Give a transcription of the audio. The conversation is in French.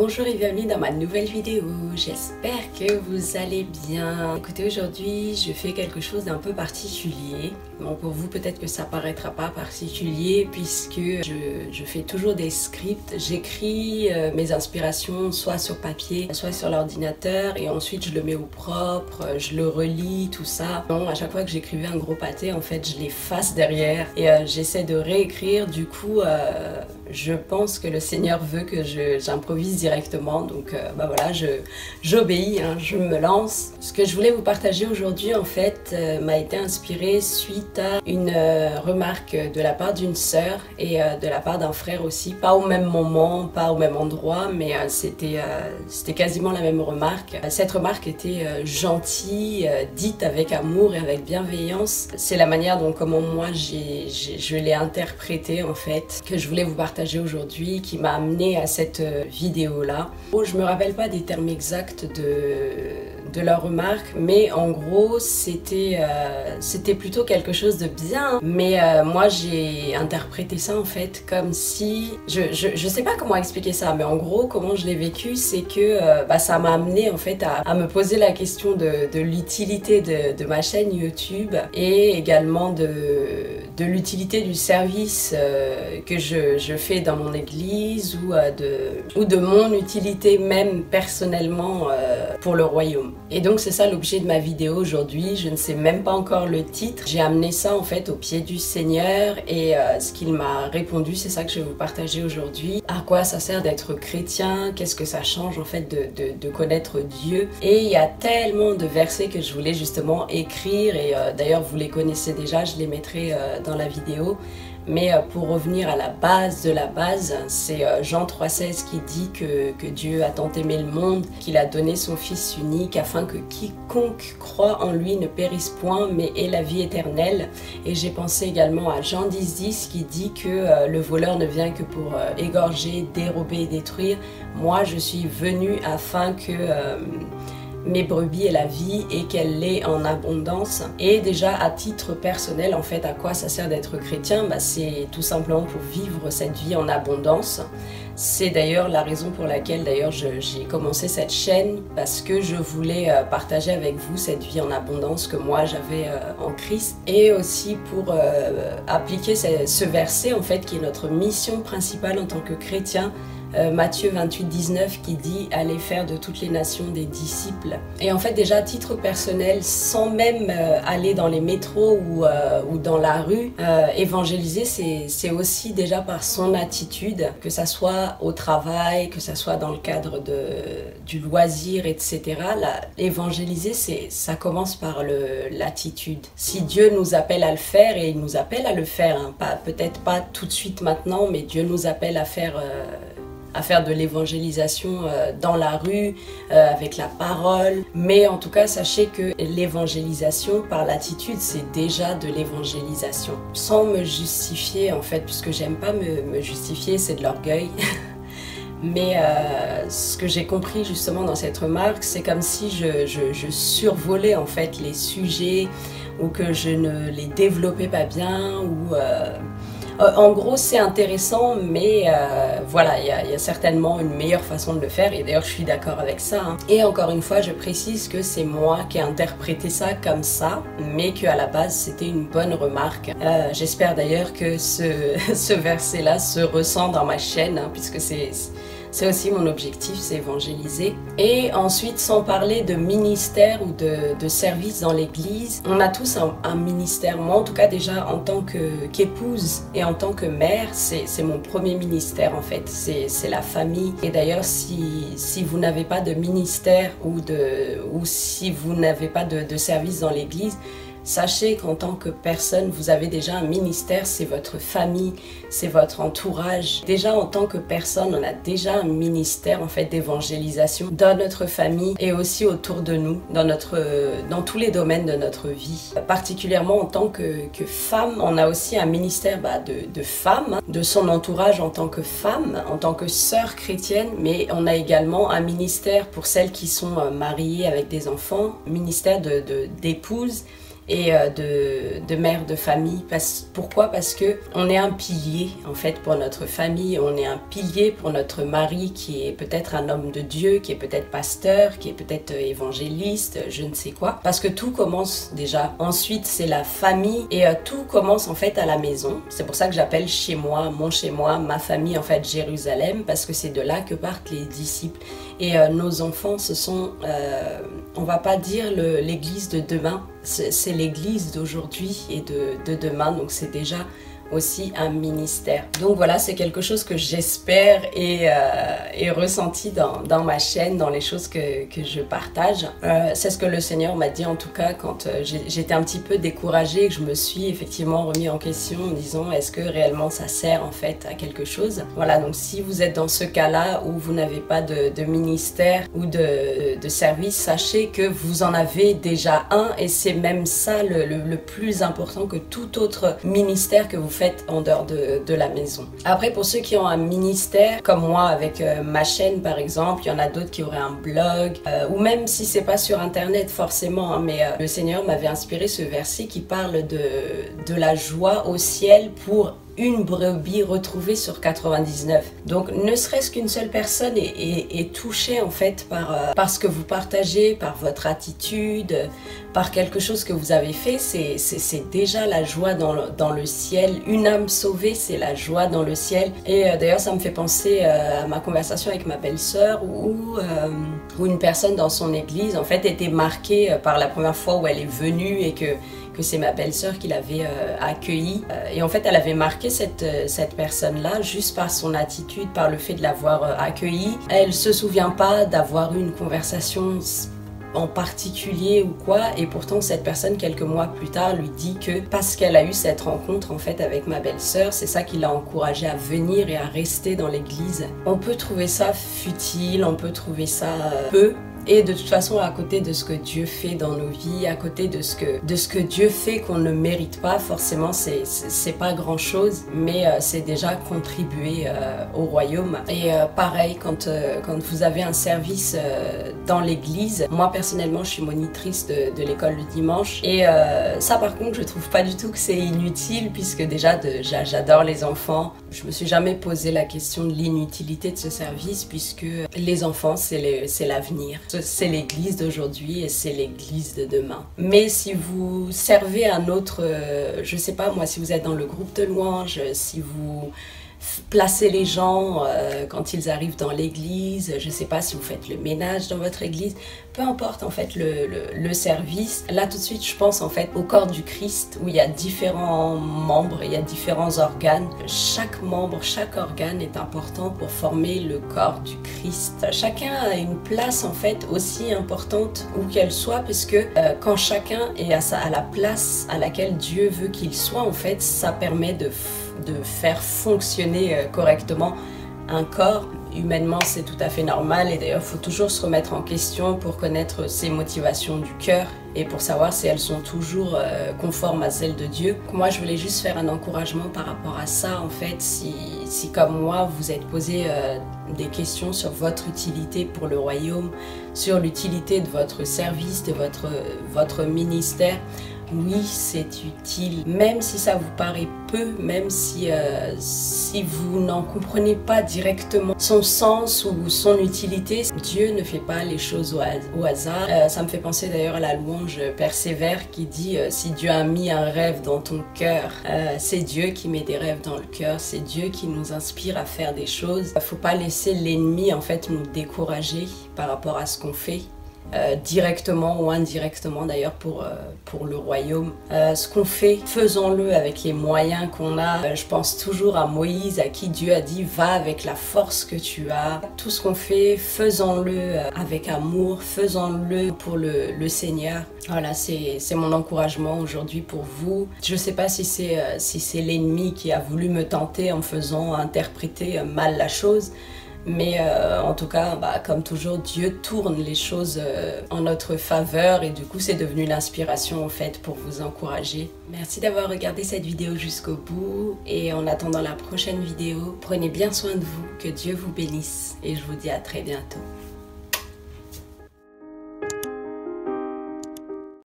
Bonjour et bienvenue dans ma nouvelle vidéo, j'espère que vous allez bien. Écoutez, aujourd'hui je fais quelque chose d'un peu particulier. Bon, pour vous peut-être que ça paraîtra pas particulier puisque je fais toujours des scripts. J'écris mes inspirations soit sur papier, soit sur l'ordinateur et ensuite je le mets au propre, je le relis, tout ça. Bon, à chaque fois que j'écrivais un gros pâté, en fait je l'efface derrière et j'essaie de réécrire. Du coup, je pense que le Seigneur veut que j'improvise directement, donc voilà, j'obéis, hein, je me lance. Ce que je voulais vous partager aujourd'hui en fait m'a été inspiré suite à une remarque de la part d'une sœur et de la part d'un frère aussi, pas au même moment, pas au même endroit, mais c'était quasiment la même remarque. Cette remarque était gentille, dite avec amour et avec bienveillance. C'est la manière dont comment moi je l'ai interprétée en fait, que je voulais vous partager aujourd'hui, qui m'a amené à cette vidéo là. Je me rappelle pas des termes exacts de leur remarque, mais en gros c'était plutôt quelque chose de bien, mais moi j'ai interprété ça en fait comme si je sais pas comment expliquer ça, mais en gros comment je l'ai vécu, c'est que ça m'a amené en fait à me poser la question de l'utilité de ma chaîne YouTube et également de l'utilité du service que je fais dans mon église ou de mon utilité même personnellement pour le royaume. Et donc c'est ça l'objet de ma vidéo aujourd'hui. Je ne sais même pas encore le titre. J'ai amené ça en fait au pied du Seigneur et ce qu'il m'a répondu, c'est ça que je vais vous partager aujourd'hui. À quoi ça sert d'être chrétien? Qu'est-ce que ça change en fait de connaître Dieu? Et il y a tellement de versets que je voulais justement écrire et d'ailleurs vous les connaissez déjà, je les mettrai dans la vidéo. Mais pour revenir à la base de la base, c'est Jean 3,16 qui dit que Dieu a tant aimé le monde qu'il a donné son Fils unique afin que quiconque croit en lui ne périsse point mais ait la vie éternelle. Et j'ai pensé également à Jean 10,10 qui dit que le voleur ne vient que pour égorger, dérober et détruire. Moi je suis venu afin que mes brebis aient la vie et qu'elle l'ait en abondance. Et déjà à titre personnel en fait, à quoi ça sert d'être chrétien? C'est tout simplement pour vivre cette vie en abondance. C'est d'ailleurs la raison pour laquelle d'ailleurs j'ai commencé cette chaîne, parce que je voulais partager avec vous cette vie en abondance que moi j'avais en Christ, et aussi pour appliquer ce verset en fait qui est notre mission principale en tant que chrétien. Matthieu 28,19 qui dit « Allez faire de toutes les nations des disciples ». Et en fait déjà à titre personnel, sans même aller dans les métros ou dans la rue, évangéliser c'est aussi déjà par son attitude, que ça soit au travail, que ça soit dans le cadre du loisir, etc. Évangéliser ça commence par l'attitude. Si Dieu nous appelle à le faire, et il nous appelle à le faire, hein, peut-être pas tout de suite maintenant, mais Dieu nous appelle à faire de l'évangélisation dans la rue, avec la parole. Mais en tout cas, sachez que l'évangélisation par l'attitude, c'est déjà de l'évangélisation. Sans me justifier, en fait, puisque j'aime pas me justifier, c'est de l'orgueil. Mais ce que j'ai compris justement dans cette remarque, c'est comme si je survolais en fait les sujets, ou que je ne les développais pas bien, ou... en gros c'est intéressant, mais voilà, il y a certainement une meilleure façon de le faire, et d'ailleurs je suis d'accord avec ça, hein. Et encore une fois je précise que c'est moi qui ai interprété ça comme ça, mais qu'à la base c'était une bonne remarque. J'espère d'ailleurs que ce verset là se ressent dans ma chaîne, hein, puisque c'est aussi mon objectif, c'est évangéliser. Et ensuite, sans parler de ministère ou de service dans l'église, on a tous un ministère. Moi, en tout cas, déjà, en tant qu'épouse et en tant que mère, c'est mon premier ministère, en fait. C'est la famille. Et d'ailleurs, si vous n'avez pas de ministère ou si vous n'avez pas de service dans l'église, sachez qu'en tant que personne, vous avez déjà un ministère, c'est votre famille, c'est votre entourage. Déjà en tant que personne, on a déjà un ministère en fait d'évangélisation dans notre famille et aussi autour de nous, dans tous les domaines de notre vie. Particulièrement en tant que femme, on a aussi un ministère de femme, hein, de son entourage en tant que femme, en tant que sœur chrétienne, mais on a également un ministère pour celles qui sont mariées avec des enfants, ministère d'épouse. et de mère de famille. Pourquoi? Parce que on est un pilier en fait pour notre famille, on est un pilier pour notre mari qui est peut-être un homme de Dieu, qui est peut-être pasteur, qui est peut-être évangéliste, je ne sais quoi. Parce que tout commence déjà. Ensuite, c'est la famille et tout commence en fait à la maison. C'est pour ça que j'appelle chez moi, mon chez moi, ma famille en fait Jérusalem, parce que c'est de là que partent les disciples. Et nos enfants, ce sont, on va pas dire l'église de demain, c'est l'église d'aujourd'hui et de demain, donc c'est déjà aussi un ministère. Donc voilà, c'est quelque chose que j'espère et ressenti dans ma chaîne, dans les choses que je partage. C'est ce que le Seigneur m'a dit en tout cas quand j'étais un petit peu découragée et que je me suis effectivement remis en question en disant est-ce que réellement ça sert en fait à quelque chose. Voilà, donc si vous êtes dans ce cas-là où vous n'avez pas de ministère ou de service, sachez que vous en avez déjà un et c'est même ça le plus important que tout autre ministère que vous faites en dehors de la maison. Après, pour ceux qui ont un ministère, comme moi avec ma chaîne par exemple, il y en a d'autres qui auraient un blog, ou même si c'est pas sur internet forcément, hein, mais le Seigneur m'avait inspiré ce verset qui parle de la joie au ciel pour une brebis retrouvée sur 99. Donc ne serait-ce qu'une seule personne est touchée en fait par ce que vous partagez, par votre attitude, par quelque chose que vous avez fait, c'est déjà la joie dans le ciel. Une âme sauvée, c'est la joie dans le ciel. Et d'ailleurs ça me fait penser à ma conversation avec ma belle-sœur où une personne dans son église en fait était marquée par la première fois où elle est venue et que c'est ma belle-sœur qui l'avait accueillie. Et en fait, elle avait marqué cette personne-là juste par son attitude, par le fait de l'avoir accueillie. Elle se souvient pas d'avoir eu une conversation en particulier ou quoi, et pourtant cette personne quelques mois plus tard lui dit que parce qu'elle a eu cette rencontre en fait avec ma belle-sœur, c'est ça qui l'a encouragée à venir et à rester dans l'église. On peut trouver ça futile, on peut trouver ça peu. Et de toute façon, à côté de ce que Dieu fait dans nos vies, à côté de ce que Dieu fait qu'on ne mérite pas, forcément, c'est pas grand-chose, mais c'est déjà contribuer au royaume. Et pareil, quand vous avez un service dans l'église, moi personnellement, je suis monitrice de l'école du dimanche, et ça par contre, je trouve pas du tout que c'est inutile, puisque déjà, j'adore les enfants. Je me suis jamais posé la question de l'inutilité de ce service, puisque les enfants, c'est l'avenir. C'est l'église d'aujourd'hui et c'est l'église de demain. Mais si vous servez un autre, je sais pas moi, si vous êtes dans le groupe de louanges, si vous placez les gens quand ils arrivent dans l'église, je sais pas si vous faites le ménage dans votre église, peu importe en fait le service. Là tout de suite je pense en fait au corps du Christ où il y a différents membres, il y a différents organes. Chaque membre, chaque organe est important pour former le corps du Christ. Chacun a une place en fait aussi importante où qu'elle soit, parce que quand chacun est à la place à laquelle Dieu veut qu'il soit, en fait ça permet de faire fonctionner correctement un corps. Humainement, c'est tout à fait normal, et d'ailleurs, il faut toujours se remettre en question pour connaître ses motivations du cœur et pour savoir si elles sont toujours conformes à celles de Dieu. Moi, je voulais juste faire un encouragement par rapport à ça, en fait, si comme moi, vous êtes posé des questions sur votre utilité pour le royaume, sur l'utilité de votre service, de votre ministère. Oui, c'est utile, même si ça vous paraît peu, même si vous n'en comprenez pas directement son sens ou son utilité. Dieu ne fait pas les choses au hasard. Ça me fait penser d'ailleurs à la louange Persévère qui dit si Dieu a mis un rêve dans ton cœur, c'est Dieu qui met des rêves dans le cœur, c'est Dieu qui nous inspire à faire des choses. Il ne faut pas laisser l'ennemi en fait nous décourager par rapport à ce qu'on fait. Directement ou indirectement d'ailleurs pour le royaume. Ce qu'on fait, faisons-le avec les moyens qu'on a. Je pense toujours à Moïse, à qui Dieu a dit va avec la force que tu as. Tout ce qu'on fait, faisons-le avec amour, faisons-le pour le Seigneur. Voilà, c'est mon encouragement aujourd'hui pour vous. Je sais pas si c'est l'ennemi qui a voulu me tenter en faisant interpréter mal la chose. Mais en tout cas, comme toujours, Dieu tourne les choses en notre faveur, et du coup c'est devenu l'inspiration en fait pour vous encourager. Merci d'avoir regardé cette vidéo jusqu'au bout, et en attendant la prochaine vidéo, prenez bien soin de vous, que Dieu vous bénisse, et je vous dis à très bientôt.